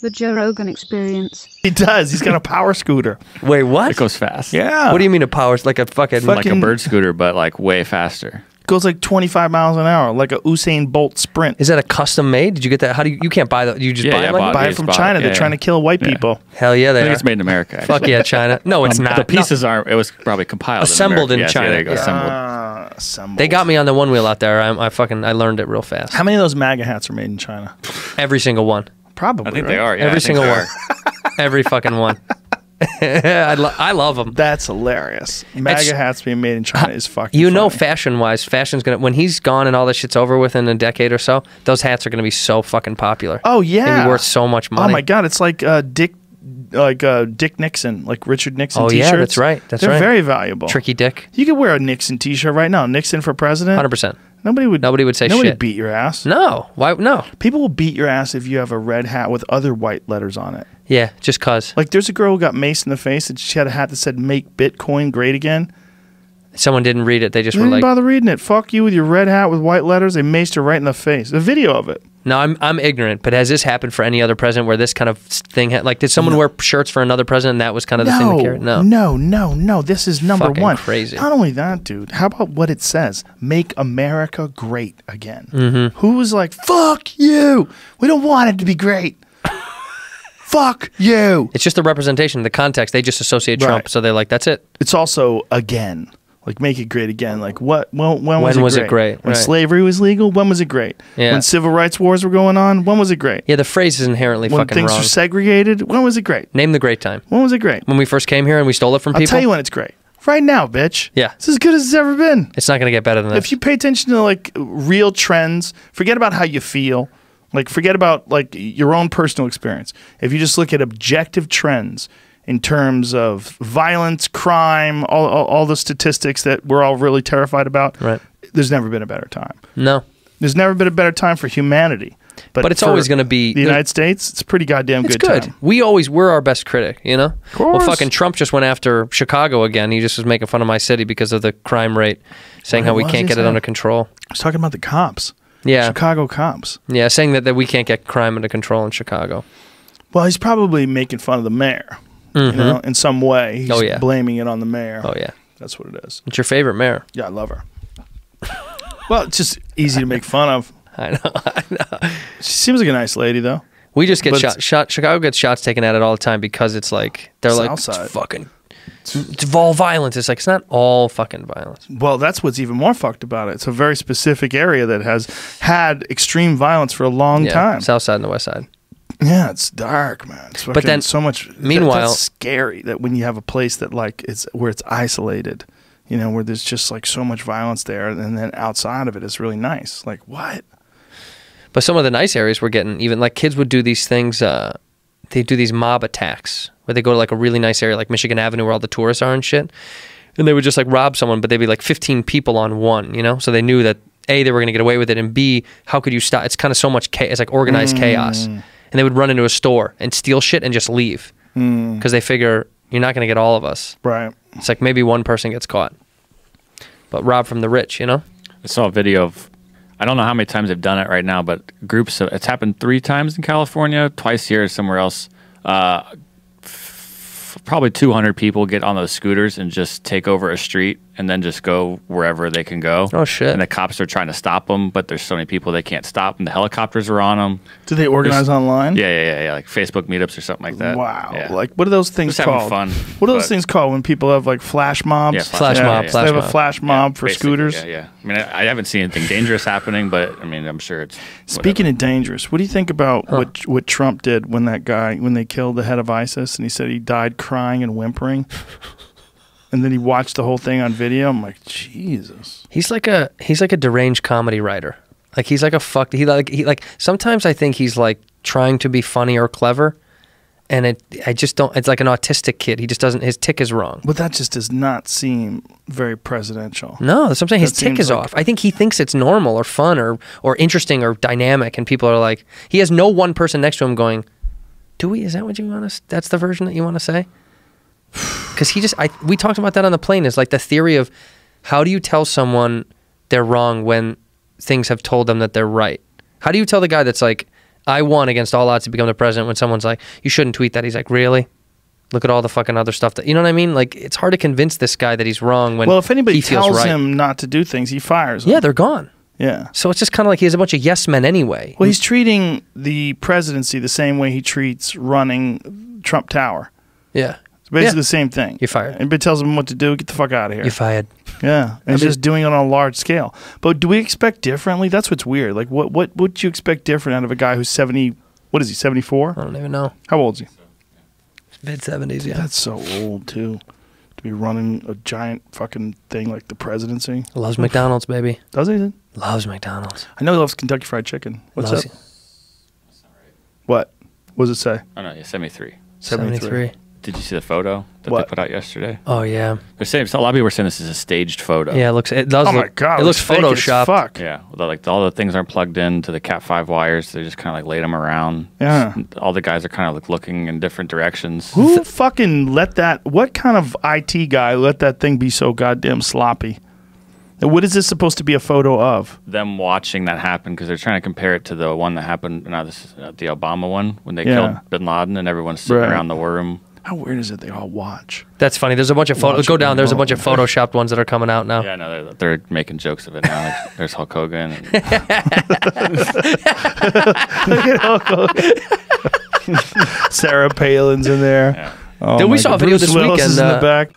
The Joe Rogan Experience. He does. He's got a power scooter. Wait, what? It goes fast. Yeah. What do you mean a power? Like a fucking Like a bird scooter, but like way faster. Goes like 25 miles an hour, like a Usain Bolt sprint. Is that a custom made? Did you get that? How do you can't buy that? You just buy it like buy it from China. They're trying to kill white people. Hell yeah, they I think are. it's made in America. Actually. Fuck yeah, China. No, it's not. The pieces aren't. It was probably compiled. Assembled in China. Yeah, there you go. Yeah. Assembled. They got me on the one wheel out there. I learned it real fast. How many of those MAGA hats are made in China? Every single one. Probably. I think they are. Yeah, Every single one. Every fucking one. I love them. That's hilarious. MAGA hats being made in China is fucking You know, funny. fashion-wise, fashion's going to... When he's gone and all this shit's over within a decade or so, those hats are going to be so fucking popular. Oh, yeah. They're worth so much money. Oh, my God. It's like Dick Nixon, like Richard Nixon t-shirts. T-shirts. Yeah, that's right. They're very valuable. Tricky Dick. You could wear a Nixon T-shirt right now. Nixon for president. 100%. Nobody would say shit. Nobody would beat your ass. No. Why? No. People will beat your ass if you have a red hat with other white letters on it. Yeah, just cause. Like there's a girl who got maced in the face and she had a hat that said "Make Bitcoin Great Again." Someone didn't read it. They just They were didn't like, bother reading it. Fuck you with your red hat with white letters. They maced her right in the face. A video of it. No, I'm ignorant. But has this happened for any other president where this kind of thing? Like, did someone wear shirts for another president? And that was kind of the thing that carried. No. This is number Fucking one. Crazy. Not only that, dude. How about what it says? Make America great again. Mm-hmm. Who was like, fuck you? We don't want it to be great. Fuck you. It's just the representation, the context. They just associate Trump, so they're like, that's it. It's also again. Like, make it great again. Like, what? When was it great? When Right. slavery was legal? When was it great? Yeah. When civil rights wars were going on? When was it great? Yeah, the phrase is inherently when fucking things wrong. were segregated? When was it great? Name the great time. When was it great? When we first came here and we stole it from people? I'll tell you when it's great. Right now, bitch. Yeah. It's as good as it's ever been. It's not going to get better than this. If you pay attention to, like, real trends, forget about how you feel. Like, forget about, like, your own personal experience. If you just look at objective trends in terms of violence, crime, all the statistics that we're all really terrified about, right. There's never been a better time. No. There's never been a better time for humanity. But it's always going to be... The United States, it's a pretty goddamn it's good time. We're our best critic, you know? Of course. Well, fucking Trump just went after Chicago again. He just was making fun of my city because of the crime rate, saying how we can't get it under control. I was talking about the cops. Yeah. Chicago cops. Yeah, saying that we can't get crime under control in Chicago. Well, he's probably making fun of the mayor, you know, in some way. He's blaming it on the mayor. Oh, yeah. That's what it is. What's your favorite mayor? Yeah, I love her. Well, it's just easy to make fun of. I know. She seems like a nice lady, though. We just get shot. Chicago gets shots taken at it all the time because it's like, they're like, it's fucking... It's all violence. It's like, it's not all fucking violence. Well, that's what's even more fucked about it. It's a very specific area that has had extreme violence for a long time. South side and the west side. Yeah, it's dark, man. It's but then so much. Meanwhile, that's scary that when you have a place that like it's where it's isolated, you know, where there's just like so much violence there, and then outside of it is really nice. Like what? But some of the nice areas we're getting, even like kids would do these things. They do these mob attacks where they go to like a really nice area like Michigan Avenue where all the tourists are and shit. And they would just like rob someone, but they'd be like 15 people on one, you know? So they knew that A, they were going to get away with it, and B, how could you stop? It's kind of so much chaos. It's like organized chaos. And they would run into a store and steal shit and just leave because they figure you're not going to get all of us. Right. It's like maybe one person gets caught, but rob from the rich, you know? I saw a video of, I don't know how many times they've done it right now, but groups, it's happened 3 times in California, twice here, somewhere else. Probably 200 people get on those scooters and just take over a street and then just go wherever they can go. Oh, shit. And the cops are trying to stop them, but there's so many people they can't stop, and the helicopters are on them. Do they organize online? Yeah, like Facebook meetups or something like that. Wow. Yeah. Like, what are those things just called? Having fun. What are those things called when people have like flash mobs? Yeah, flash mob. They have a flash mob for scooters. Yeah. I mean, I haven't seen anything dangerous happening, but I mean, I'm sure it's. Speaking of dangerous, what do you think about what Trump did when they killed the head of ISIS and he said he died crying and whimpering? And then he watched the whole thing on video. I'm like, Jesus. He's like a deranged comedy writer. Like he's like a sometimes I think he's like trying to be funny or clever, and I just don't. It's like an autistic kid. He just doesn't. His tick is wrong. But that just does not seem very presidential. No, that's what I'm saying. His tick is off. I think he thinks it's normal or fun or interesting or dynamic, and people are like, he has no one person next to him going, "Dewey, is that what you want to? That's the version that you want to say?" Because we talked about that on the plane. Is like the theory of how do you tell someone they're wrong when things have told them that they're right? How do you tell the guy that's like, I won against all odds to become the president when someone's like, you shouldn't tweet that. He's like, really? Look at all the fucking other stuff that, you know what I mean? Like, it's hard to convince this guy that he's wrong when if anybody he feels tells right. him not to do things, he fires them. Yeah, they're gone. Yeah. So it's just kind of like he has a bunch of yes men anyway. Well, he's treating the presidency the same way he treats running Trump Tower. Yeah. It's basically the same thing. You're fired. Anybody tells him what to do, get the fuck out of here. You're fired. Yeah. And he's just doing it on a large scale. But do we expect differently? That's what's weird. Like, what would you expect different out of a guy who's 70, what is he, 74? I don't even know. How old is he? Mid-70s, yeah. That's so old, too. To be running a giant fucking thing like the presidency. Loves McDonald's, baby. Does he? Loves McDonald's. I know he loves Kentucky Fried Chicken. What's Loves up? What? What does it say? Oh no, yeah, 73. 73. Did you see the photo that What? they put out yesterday? Oh, yeah. They're saying a lot of people were saying this is a staged photo. Yeah, it does Oh look, my God. it looks fake as photoshopped. Fuck. Yeah, like all the things aren't plugged into the Cat 5 wires. They just kind of like laid them around. Yeah. All the guys are kind of like looking in different directions. Who fucking let that? What kind of IT guy let that thing be so goddamn sloppy? And what is this supposed to be a photo of? Them watching that happen because they're trying to compare it to the one that happened. No, this is the Obama one when they Yeah. killed Bin Laden and everyone's sitting Right. around the war room. How weird is it they all watch? That's funny. There's a bunch of photos. Watch Go it down. There's a remote. bunch of photoshopped ones that are coming out now. Yeah, no, they're making jokes of it now. Like, there's Hulk Hogan. And Sarah Palin's in there. Yeah. Oh Then we my saw a God. video Bruce this Willis weekend, is in the back.